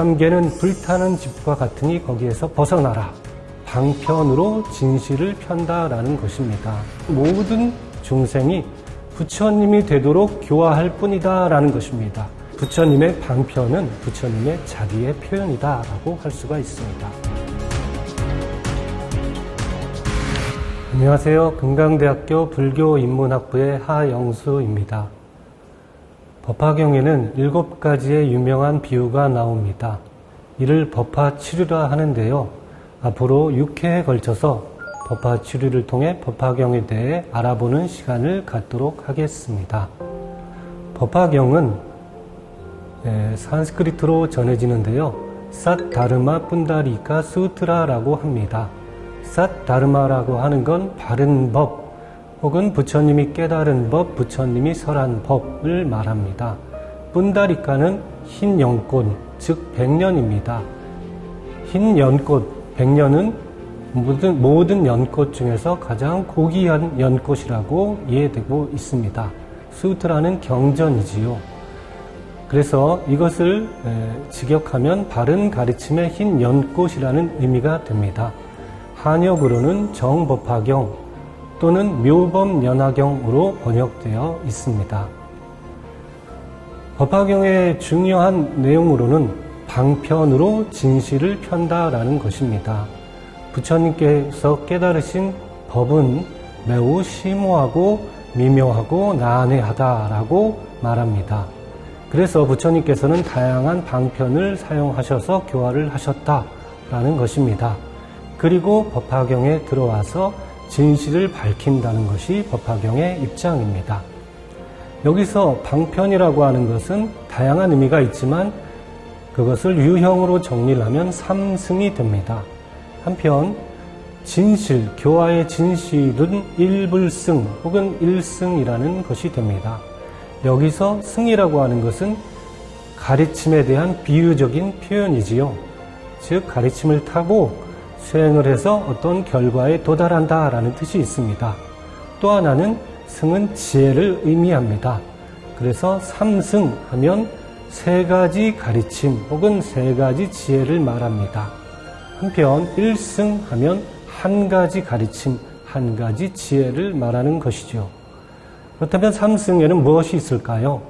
삼계는 불타는 집과 같으니 거기에서 벗어나라. 방편으로 진실을 편다라는 것입니다. 모든 중생이 부처님이 되도록 교화할 뿐이다 라는 것입니다. 부처님의 방편은 부처님의 자기의 표현이다 라고 할 수가 있습니다. 안녕하세요. 금강대학교 불교인문학부의 하영수입니다. 법화경에는 7가지의 유명한 비유가 나옵니다. 이를 법화치류라 하는데요. 앞으로 6회에 걸쳐서 법화치류를 통해 법화경에 대해 알아보는 시간을 갖도록 하겠습니다. 법화경은 산스크리트로 전해지는데요. 삿다르마 푼다리카 수트라라고 합니다. 삿다르마라고 하는 건 바른 법, 혹은 부처님이 깨달은 법, 부처님이 설한 법을 말합니다. 푼다리카는 흰 연꽃, 즉 백년입니다. 흰 연꽃, 백년은 모든 연꽃 중에서 가장 고귀한 연꽃이라고 이해되고 있습니다. 수트라는 경전이지요. 그래서 이것을 직역하면 바른 가르침의 흰 연꽃이라는 의미가 됩니다. 한역으로는 정법화경 또는 묘범연화경으로 번역되어 있습니다. 법화경의 중요한 내용으로는 방편으로 진실을 편다라는 것입니다. 부처님께서 깨달으신 법은 매우 심오하고 미묘하고 난해하다라고 말합니다. 그래서 부처님께서는 다양한 방편을 사용하셔서 교화를 하셨다라는 것입니다. 그리고 법화경에 들어와서 진실을 밝힌다는 것이 법화경의 입장입니다. 여기서 방편이라고 하는 것은 다양한 의미가 있지만 그것을 유형으로 정리를 하면 3승이 됩니다. 한편 진실, 교화의 진실은 일불승 혹은 일승이라는 것이 됩니다. 여기서 승이라고 하는 것은 가르침에 대한 비유적인 표현이지요. 즉 가르침을 타고 수행을 해서 어떤 결과에 도달한다라는 뜻이 있습니다. 또 하나는 승은 지혜를 의미합니다. 그래서 3승 하면 3가지 가르침 혹은 3가지 지혜를 말합니다. 한편 1승 하면 1가지 가르침, 1가지 지혜를 말하는 것이죠. 그렇다면 3승에는 무엇이 있을까요?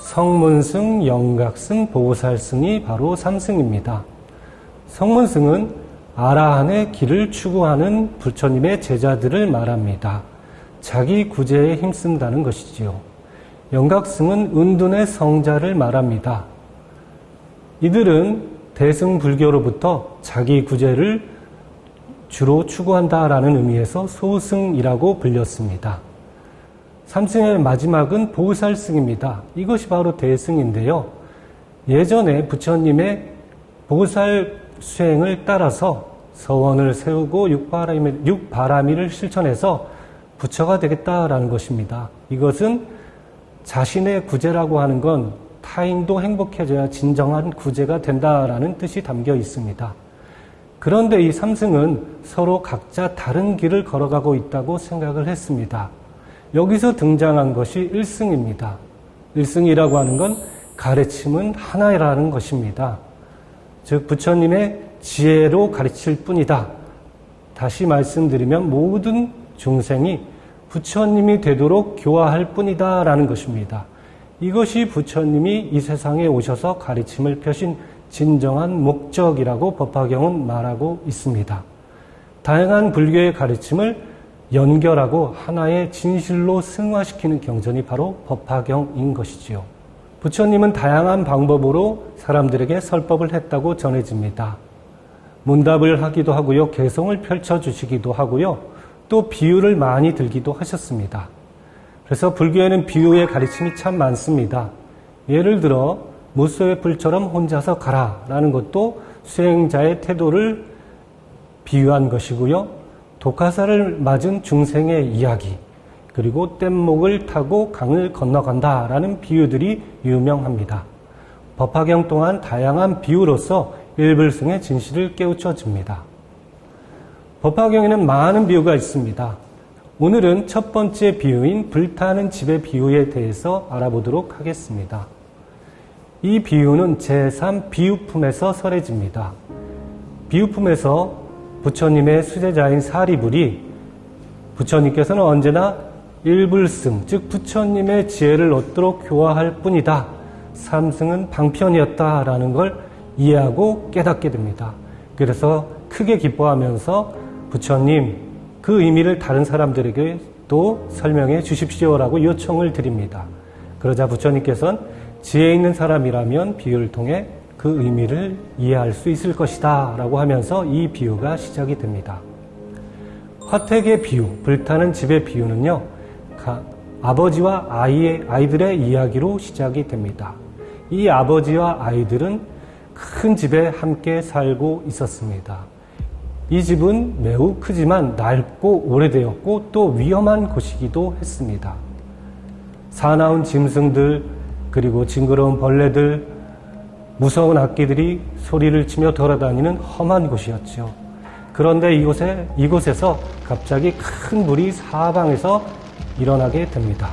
성문승, 영각승, 보살승이 바로 3승입니다. 성문승은 아라한의 길을 추구하는 부처님의 제자들을 말합니다. 자기 구제에 힘쓴다는 것이지요. 영각승은 은둔의 성자를 말합니다. 이들은 대승불교로부터 자기 구제를 주로 추구한다라는 의미에서 소승이라고 불렸습니다. 3승의 마지막은 보살승입니다. 이것이 바로 대승인데요. 예전에 부처님의 보살 수행을 따라서 서원을 세우고 육바라밀을 실천해서 부처가 되겠다라는 것입니다. 이것은 자신의 구제라고 하는 건 타인도 행복해져야 진정한 구제가 된다라는 뜻이 담겨 있습니다. 그런데 이 3승은 서로 각자 다른 길을 걸어가고 있다고 생각을 했습니다. 여기서 등장한 것이 1승입니다. 1승이라고 하는 건 가르침은 하나라는 것입니다. 즉 부처님의 지혜로 가르칠 뿐이다. 다시 말씀드리면 모든 중생이 부처님이 되도록 교화할 뿐이다 라는 것입니다. 이것이 부처님이 이 세상에 오셔서 가르침을 펴신 진정한 목적이라고 법화경은 말하고 있습니다. 다양한 불교의 가르침을 연결하고 하나의 진실로 승화시키는 경전이 바로 법화경인 것이지요. 부처님은 다양한 방법으로 사람들에게 설법을 했다고 전해집니다. 문답을 하기도 하고요. 개성을 펼쳐주시기도 하고요. 또 비유를 많이 들기도 하셨습니다. 그래서 불교에는 비유의 가르침이 참 많습니다. 예를 들어 무소의 풀처럼 혼자서 가라 라는 것도 수행자의 태도를 비유한 것이고요. 독화살을 맞은 중생의 이야기, 그리고 뗏목을 타고 강을 건너간다 라는 비유들이 유명합니다. 법화경 또한 다양한 비유로서 일불승의 진실을 깨우쳐 줍니다. 법화경에는 많은 비유가 있습니다. 오늘은 첫 번째 비유인 불타는 집의 비유에 대해서 알아보도록 하겠습니다. 이 비유는 제3 비유품에서 설해집니다. 비유품에서 부처님의 수제자인 사리불이 부처님께서는 언제나 일불승, 즉 부처님의 지혜를 얻도록 교화할 뿐이다. 삼승은 방편이었다라는 걸 이해하고 깨닫게 됩니다. 그래서 크게 기뻐하면서 부처님 그 의미를 다른 사람들에게 또 설명해 주십시오라고 요청을 드립니다. 그러자 부처님께서는 지혜 있는 사람이라면 비유를 통해 그 의미를 이해할 수 있을 것이다 라고 하면서 이 비유가 시작이 됩니다. 화택의 비유, 불타는 집의 비유는요, 아버지와 아이들의 이야기로 시작이 됩니다. 이 아버지와 아이들은 큰 집에 함께 살고 있었습니다. 이 집은 매우 크지만 낡고 오래되었고 또 위험한 곳이기도 했습니다. 사나운 짐승들, 그리고 징그러운 벌레들, 무서운 악기들이 소리를 치며 돌아다니는 험한 곳이었죠. 그런데 이곳에서 갑자기 큰 불이 사방에서 일어나게 됩니다.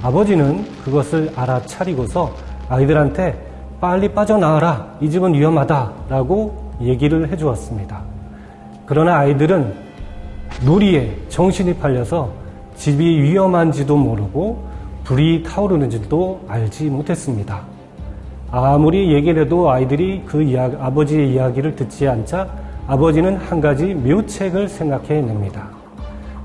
아버지는 그것을 알아차리고서 아이들한테 빨리 빠져나와라, 이 집은 위험하다라고 얘기를 해주었습니다. 그러나 아이들은 놀이에 정신이 팔려서 집이 위험한지도 모르고 불이 타오르는지도 알지 못했습니다. 아무리 얘기를 해도 아이들이 아버지의 이야기를 듣지 않자 아버지는 한 가지 묘책을 생각해냅니다.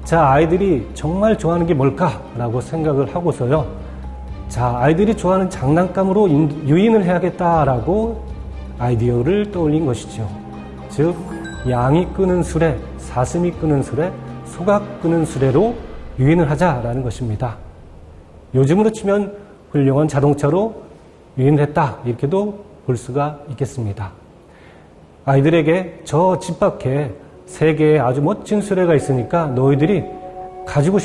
자, 아이들이 정말 좋아하는 게 뭘까라고 생각을 하고서요. 자, 아이들이 좋아하는 장난감으로 유인을 해야겠다라고 아이디어를 떠올린 것이죠. 즉, 양이 끄는 수레, 사슴이 끄는 수레, 소가 끄는 수레로 유인을 하자라는 것입니다. 요즘으로 치면 훌륭한 자동차로 유인을 했다, 이렇게도 볼 수가 있겠습니다. 아이들에게 저 집 밖에 3개의 아주 멋진 수레가 있으니까 너희들이 가지고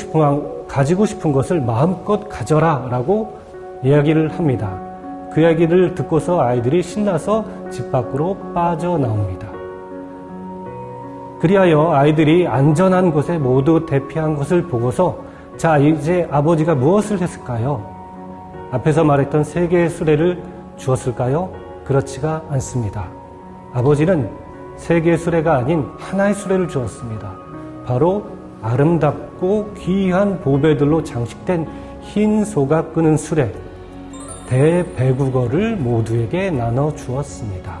싶은 것을 마음껏 가져라 라고 이야기를 합니다. 그 이야기를 듣고서 아이들이 신나서 집 밖으로 빠져나옵니다. 그리하여 아이들이 안전한 곳에 모두 대피한 것을 보고서 자, 이제 아버지가 무엇을 했을까요? 앞에서 말했던 3개의 수레를 주었을까요? 그렇지가 않습니다. 아버지는 3개의 수레가 아닌 하나의 수레를 주었습니다. 바로 아름답고 귀한 보배들로 장식된 흰 소가 끄는 수레, 대배국어를 모두에게 나눠 주었습니다.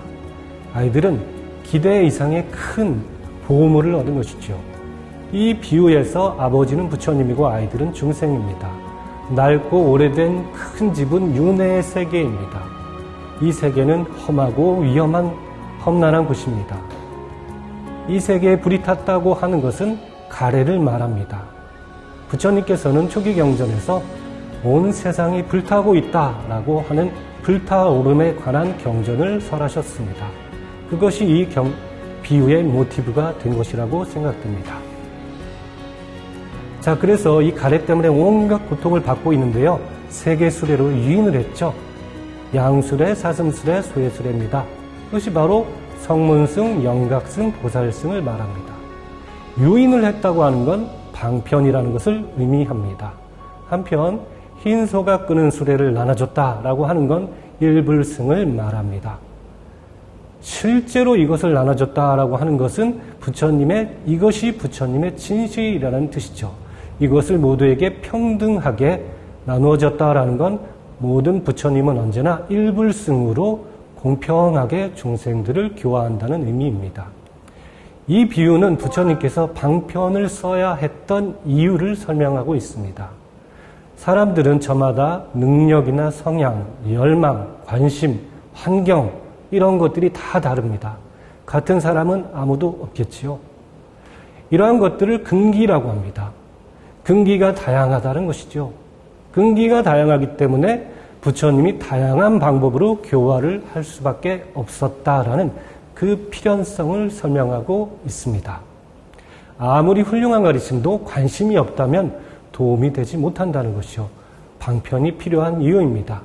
아이들은 기대 이상의 큰 보물을 얻은 것이죠. 이 비유에서 아버지는 부처님이고 아이들은 중생입니다. 낡고 오래된 큰 집은 윤회의 세계입니다. 이 세계는 험하고 위험한 험난한 곳입니다. 이 세계에 불이 탔다고 하는 것은 가래를 말합니다. 부처님께서는 초기 경전에서 온 세상이 불타고 있다라고 하는 불타오름에 관한 경전을 설하셨습니다. 그것이 이 비유의 모티브가 된 것이라고 생각됩니다. 자, 그래서 이 가래 때문에 온갖 고통을 받고 있는데요. 3개 수레로 유인을 했죠. 양수레, 사슴수레, 소해수레입니다. 그것이 바로 성문승, 영각승, 보살승을 말합니다. 유인을 했다고 하는 건 방편이라는 것을 의미합니다. 한편 흰 소가 끄는 수레를 나눠줬다라고 하는 건 일불승을 말합니다. 실제로 이것을 나눠줬다라고 하는 것은 이것이 부처님의 진실이라는 뜻이죠. 이것을 모두에게 평등하게 나누어졌다라는 건 모든 부처님은 언제나 일불승으로 공평하게 중생들을 교화한다는 의미입니다. 이 비유는 부처님께서 방편을 써야 했던 이유를 설명하고 있습니다. 사람들은 저마다 능력이나 성향, 열망, 관심, 환경 이런 것들이 다 다릅니다. 같은 사람은 아무도 없겠지요. 이러한 것들을 근기라고 합니다. 근기가 다양하다는 것이죠. 근기가 다양하기 때문에 부처님이 다양한 방법으로 교화를 할 수밖에 없었다라는 그 필연성을 설명하고 있습니다. 아무리 훌륭한 가르침도 관심이 없다면 도움이 되지 못한다는 것이요. 방편이 필요한 이유입니다.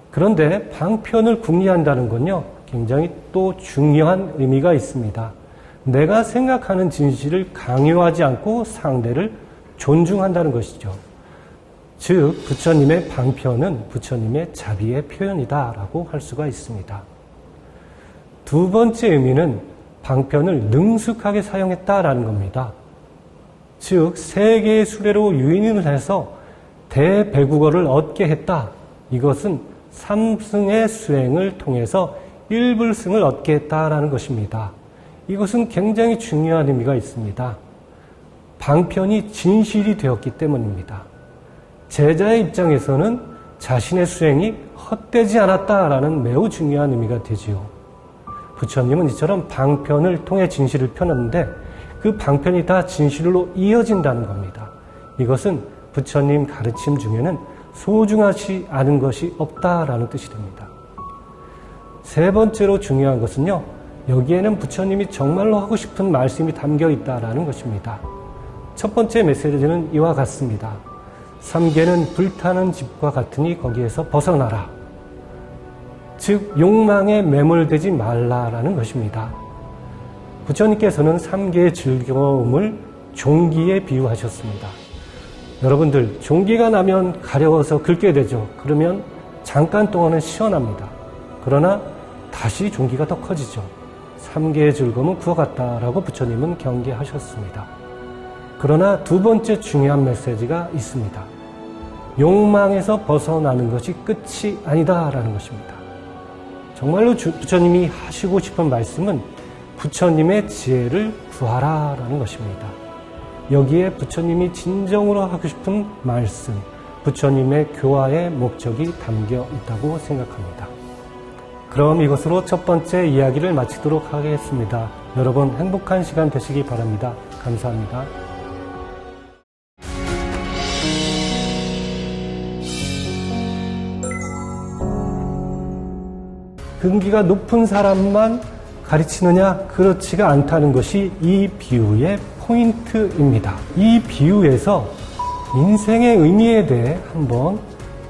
그런데 방편을 궁리한다는 건요, 굉장히 또 중요한 의미가 있습니다. 내가 생각하는 진실을 강요하지 않고 상대를 존중한다는 것이죠. 즉 부처님의 방편은 부처님의 자비의 표현이다라고 할 수가 있습니다. 두 번째 의미는 방편을 능숙하게 사용했다라는 겁니다. 즉 세 개의 수레로 유인을 해서 대배국어를 얻게 했다. 이것은 삼승의 수행을 통해서 일불승을 얻게 했다라는 것입니다. 이것은 굉장히 중요한 의미가 있습니다. 방편이 진실이 되었기 때문입니다. 제자의 입장에서는 자신의 수행이 헛되지 않았다라는 매우 중요한 의미가 되지요. 부처님은 이처럼 방편을 통해 진실을 펴는데 그 방편이 다 진실로 이어진다는 겁니다. 이것은 부처님 가르침 중에는 소중하지 않은 것이 없다라는 뜻이 됩니다. 세 번째로 중요한 것은요, 여기에는 부처님이 정말로 하고 싶은 말씀이 담겨 있다라는 것입니다. 첫 번째 메시지는 이와 같습니다. 삼계는 불타는 집과 같으니 거기에서 벗어나라. 즉 욕망에 매몰되지 말라라는 것입니다. 부처님께서는 삼계의 즐거움을 종기에 비유하셨습니다. 여러분들 종기가 나면 가려워서 긁게 되죠. 그러면 잠깐 동안은 시원합니다. 그러나 다시 종기가 더 커지죠. 삼계의 즐거움은 그와 같다라고 부처님은 경계하셨습니다. 그러나 두 번째 중요한 메시지가 있습니다. 욕망에서 벗어나는 것이 끝이 아니다라는 것입니다. 정말로 부처님이 하시고 싶은 말씀은 부처님의 지혜를 구하라라는 것입니다. 여기에 부처님이 진정으로 하고 싶은 말씀, 부처님의 교화의 목적이 담겨 있다고 생각합니다. 그럼 이것으로 첫 번째 이야기를 마치도록 하겠습니다. 여러분 행복한 시간 되시기 바랍니다. 감사합니다. 근기가 높은 사람만 가르치느냐? 그렇지가 않다는 것이 이 비유의 포인트입니다. 이 비유에서 인생의 의미에 대해 한번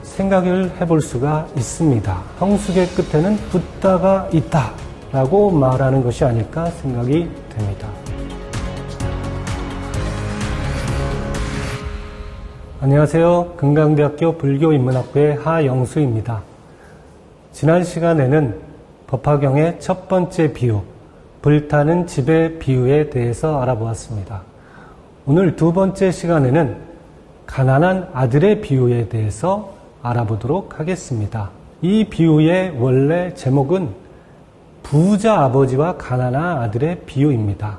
생각을 해볼 수가 있습니다. 성숙의 끝에는 붓다가 있다 라고 말하는 것이 아닐까 생각이 됩니다. 안녕하세요. 금강대학교 불교인문학부의 하영수입니다. 지난 시간에는 법화경의 첫 번째 비유, 불타는 집의 비유에 대해서 알아보았습니다. 오늘 두 번째 시간에는 가난한 아들의 비유에 대해서 알아보도록 하겠습니다. 이 비유의 원래 제목은 부자 아버지와 가난한 아들의 비유입니다.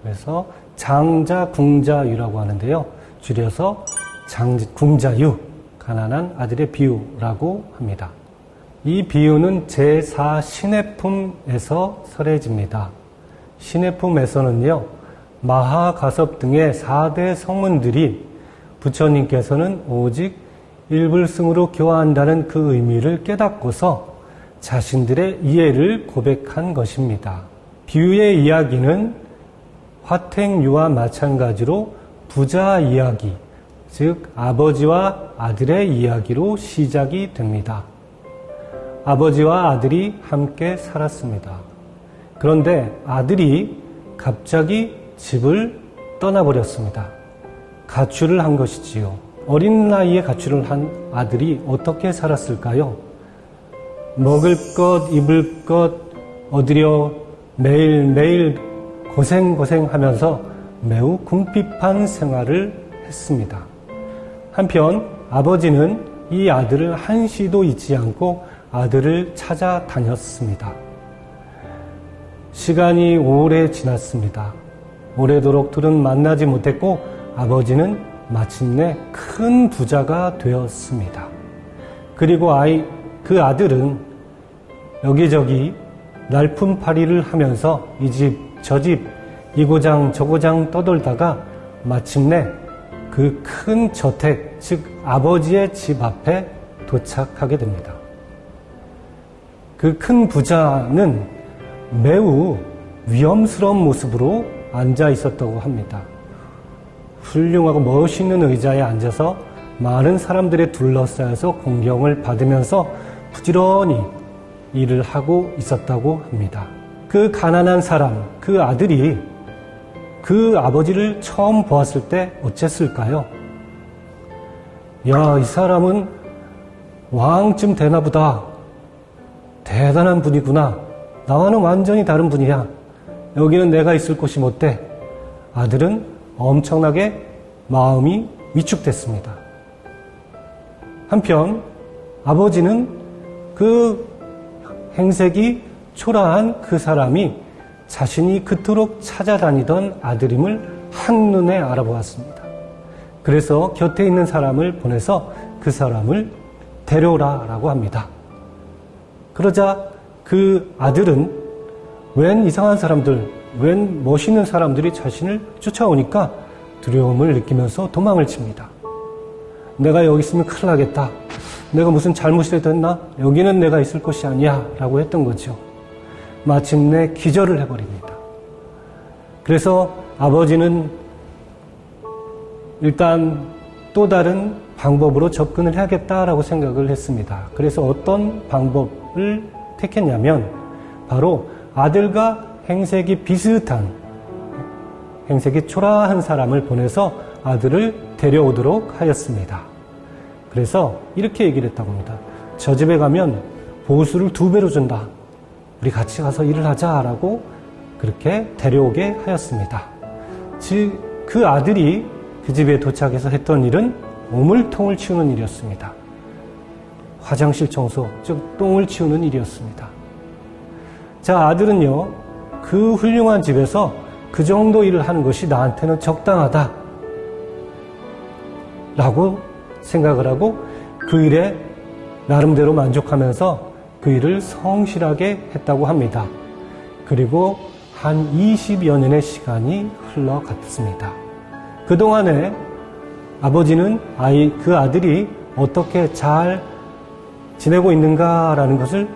그래서 장자궁자유라고 하는데요. 줄여서 궁자유, 가난한 아들의 비유라고 합니다. 이 비유는 제4신해품에서 설해집니다. 신해품에서는요, 마하가섭 등의 4대 성문들이 부처님께서는 오직 일불승으로 교화한다는 그 의미를 깨닫고서 자신들의 이해를 고백한 것입니다. 비유의 이야기는 화택유와 마찬가지로 부자 이야기, 즉 아버지와 아들의 이야기로 시작이 됩니다. 아버지와 아들이 함께 살았습니다. 그런데 아들이 갑자기 집을 떠나버렸습니다. 가출을 한 것이지요. 어린 나이에 가출을 한 아들이 어떻게 살았을까요? 먹을 것, 입을 것 얻으려 매일매일 고생하면서 매우 궁핍한 생활을 했습니다. 한편 아버지는 이 아들을 한시도 잊지 않고 아들을 찾아다녔습니다. 시간이 오래 지났습니다. 오래도록 둘은 만나지 못했고 아버지는 마침내 큰 부자가 되었습니다. 그리고 그 아들은 여기저기 날품팔이를 하면서 이 집, 저 집, 이고장 저고장 떠돌다가 마침내 그 큰 저택, 즉 아버지의 집 앞에 도착하게 됩니다. 그 큰 부자는 매우 위험스러운 모습으로 앉아 있었다고 합니다. 훌륭하고 멋있는 의자에 앉아서 많은 사람들에 둘러싸여서 공경을 받으면서 부지런히 일을 하고 있었다고 합니다. 그 가난한 사람, 그 아들이 그 아버지를 처음 보았을 때 어쨌을까요? 야, 이 사람은 왕쯤 되나 보다. 대단한 분이구나. 나와는 완전히 다른 분이야. 여기는 내가 있을 곳이 못 돼. 아들은 엄청나게 마음이 위축됐습니다. 한편 아버지는 그 행색이 초라한 그 사람이 자신이 그토록 찾아다니던 아들임을 한눈에 알아보았습니다. 그래서 곁에 있는 사람을 보내서 그 사람을 데려오라라고 합니다. 그러자 그 아들은 웬 이상한 사람들, 웬 멋있는 사람들이 자신을 쫓아오니까 두려움을 느끼면서 도망을 칩니다. 내가 여기 있으면 큰일 나겠다. 내가 무슨 잘못이 됐나? 여기는 내가 있을 곳이 아니야 라고 했던 거죠. 마침내 기절을 해버립니다. 그래서 아버지는 일단 또 다른 방법으로 접근을 해야겠다라고 생각을 했습니다. 그래서 어떤 방법을 택했냐면 바로 아들과 행색이 비슷한, 행색이 초라한 사람을 보내서 아들을 데려오도록 하였습니다. 그래서 이렇게 얘기를 했다고 합니다. 저 집에 가면 보수를 2배로 준다. 우리 같이 가서 일을 하자라고 그렇게 데려오게 하였습니다. 즉 그 아들이 그 집에 도착해서 했던 일은 우물통을 치우는 일이었습니다. 화장실 청소, 즉 똥을 치우는 일이었습니다. 자, 아들은요, 그 훌륭한 집에서 그 정도 일을 하는 것이 나한테는 적당하다 라고 생각을 하고 그 일에 나름대로 만족하면서 그 일을 성실하게 했다고 합니다. 그리고 한 20여 년의 시간이 흘러갔습니다. 그동안에 아버지는 그 아들이 어떻게 잘 지내고 있는가라는 것을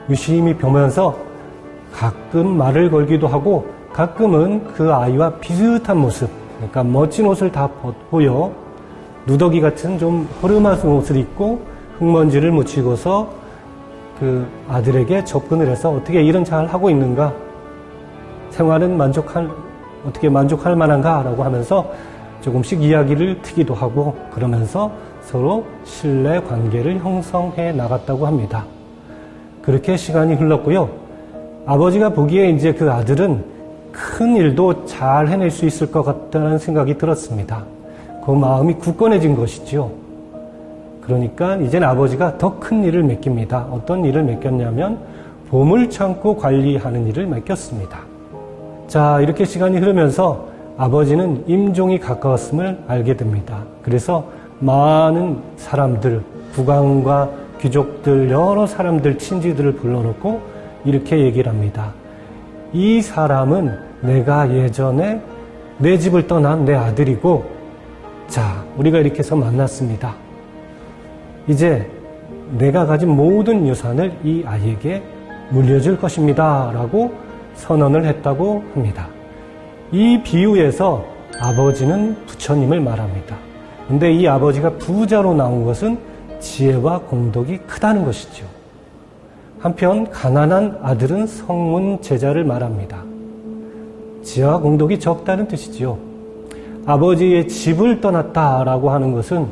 유심히 보면서 가끔 말을 걸기도 하고 가끔은 그 아이와 비슷한 모습, 그러니까 멋진 옷을 다 보여 누더기 같은 좀 허름한 옷을 입고 흙먼지를 묻히고서 그 아들에게 접근을 해서 어떻게 일은 잘 하고 있는가, 생활은 어떻게 만족할 만한가 라고 하면서 조금씩 이야기를 트기도 하고 그러면서 서로 신뢰 관계를 형성해 나갔다고 합니다. 그렇게 시간이 흘렀고요. 아버지가 보기에 이제 그 아들은 큰 일도 잘 해낼 수 있을 것 같다는 생각이 들었습니다. 그 마음이 굳건해진 것이죠. 그러니까 이제는 아버지가 더 큰 일을 맡깁니다. 어떤 일을 맡겼냐면 보물창고 관리하는 일을 맡겼습니다. 자, 이렇게 시간이 흐르면서 아버지는 임종이 가까웠음을 알게 됩니다. 그래서 많은 사람들, 국왕과 귀족들, 여러 사람들, 친지들을 불러놓고 이렇게 얘기를 합니다. 이 사람은 내가 예전에 내 집을 떠난 내 아들이고, 자, 우리가 이렇게 해서 만났습니다. 이제 내가 가진 모든 유산을 이 아이에게 물려줄 것입니다. 라고 선언을 했다고 합니다. 이 비유에서 아버지는 부처님을 말합니다. 근데 이 아버지가 부자로 나온 것은 지혜와 공덕이 크다는 것이죠. 한편 가난한 아들은 성문 제자를 말합니다. 지혜와 공덕이 적다는 뜻이지요. 아버지의 집을 떠났다라고 하는 것은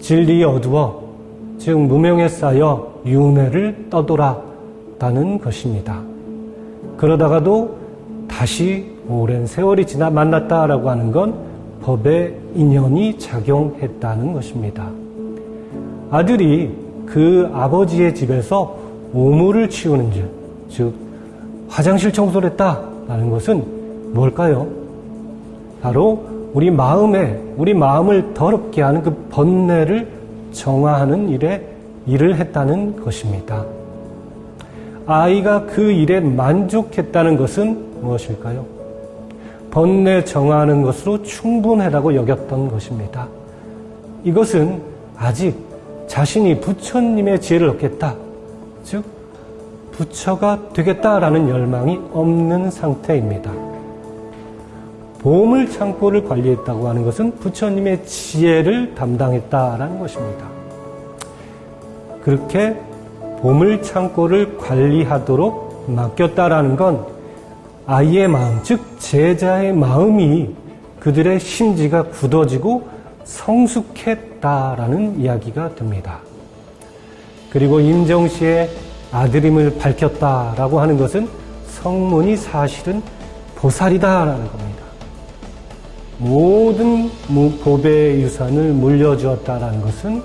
진리에 어두워, 즉 무명에 쌓여 윤회를 떠돌았다는 것입니다. 그러다가도 다시 오랜 세월이 지나 만났다라고 하는 건 법의 인연이 작용했다는 것입니다. 아들이 그 아버지의 집에서 오물을 치우는 일, 즉 화장실 청소를 했다라는 것은 뭘까요? 바로 우리 마음을 더럽게 하는 그 번뇌를 정화하는 일을 했다는 것입니다. 아이가 그 일에 만족했다는 것은 무엇일까요? 번뇌 정화하는 것으로 충분하다고 여겼던 것입니다. 이것은 아직 자신이 부처님의 지혜를 얻겠다, 즉 부처가 되겠다라는 열망이 없는 상태입니다. 보물창고를 관리했다고 하는 것은 부처님의 지혜를 담당했다라는 것입니다. 그렇게 보물창고를 관리하도록 맡겼다라는 건 아이의 마음, 즉 제자의 마음이 그들의 심지가 굳어지고 성숙했다라는 이야기가 됩니다. 그리고 임정씨의 아들임을 밝혔다라고 하는 것은 성문이 사실은 보살이다라는 겁니다. 모든 보배의 유산을 물려주었다라는 것은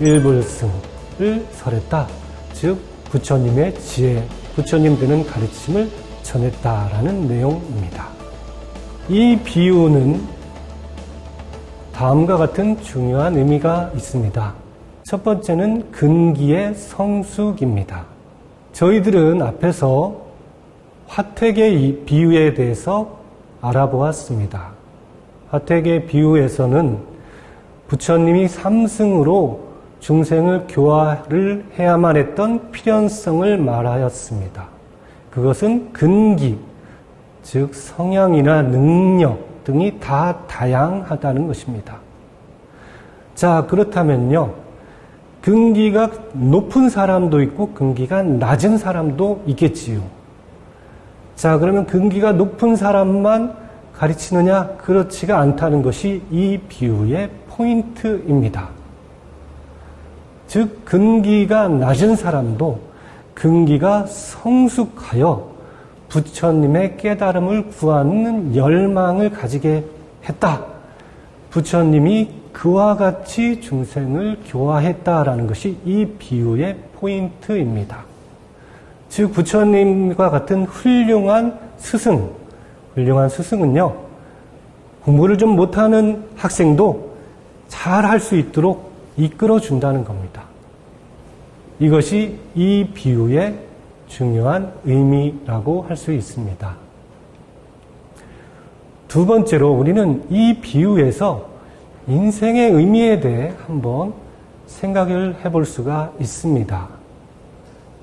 일불승을 설했다. 즉 부처님의 지혜, 부처님 되는 가르침을 전했다라는 내용입니다. 이 비유는 다음과 같은 중요한 의미가 있습니다. 첫 번째는 근기의 성숙입니다. 저희들은 앞에서 화택의 비유에 대해서 알아보았습니다. 화택의 비유에서는 부처님이 삼승으로 중생을 교화를 해야만 했던 필연성을 말하였습니다. 그것은 근기, 즉 성향이나 능력 등이 다 다양하다는 것입니다. 자, 그렇다면요, 근기가 높은 사람도 있고 근기가 낮은 사람도 있겠지요. 자, 그러면 근기가 높은 사람만 가르치느냐? 그렇지가 않다는 것이 이 비유의 포인트입니다. 즉 근기가 낮은 사람도 근기가 성숙하여 부처님의 깨달음을 구하는 열망을 가지게 했다. 부처님이 그와 같이 중생을 교화했다라는 것이 이 비유의 포인트입니다. 즉 부처님과 같은 훌륭한 스승은요, 공부를 좀 못하는 학생도 잘 할 수 있도록 이끌어준다는 겁니다. 이것이 이 비유의 중요한 의미라고 할 수 있습니다. 두 번째로 우리는 이 비유에서 인생의 의미에 대해 한번 생각을 해볼 수가 있습니다.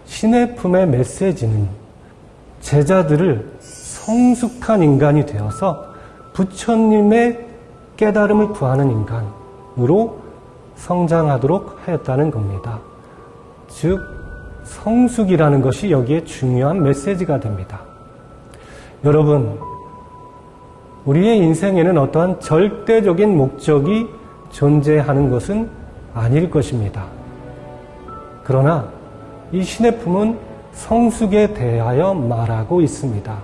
신의 품의 메시지는 제자들을 성숙한 인간이 되어서 부처님의 깨달음을 구하는 인간으로 성장하도록 하였다는 겁니다. 즉 성숙이라는 것이 여기에 중요한 메시지가 됩니다. 여러분, 우리의 인생에는 어떠한 절대적인 목적이 존재하는 것은 아닐 것입니다. 그러나 이 신의 품은 성숙에 대하여 말하고 있습니다.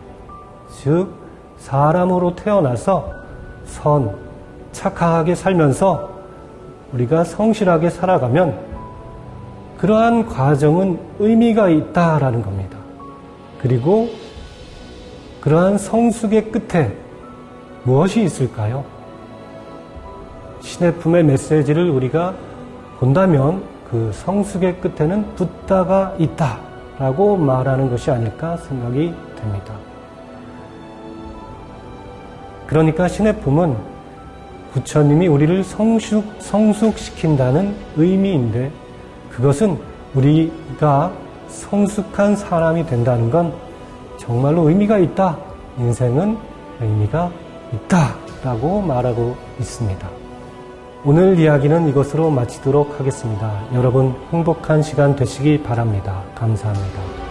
즉 사람으로 태어나서 착하게 살면서 우리가 성실하게 살아가면 그러한 과정은 의미가 있다라는 겁니다. 그리고 그러한 성숙의 끝에 무엇이 있을까요? 신의 품의 메시지를 우리가 본다면 그 성숙의 끝에는 붓다가 있다라고 말하는 것이 아닐까 생각이 됩니다. 그러니까 신의 품은 부처님이 우리를 성숙시킨다는 의미인데, 그것은 우리가 성숙한 사람이 된다는 건 정말로 의미가 있다. 인생은 의미가 있다라고 말하고 있습니다. 오늘 이야기는 이것으로 마치도록 하겠습니다. 여러분 행복한 시간 되시기 바랍니다. 감사합니다.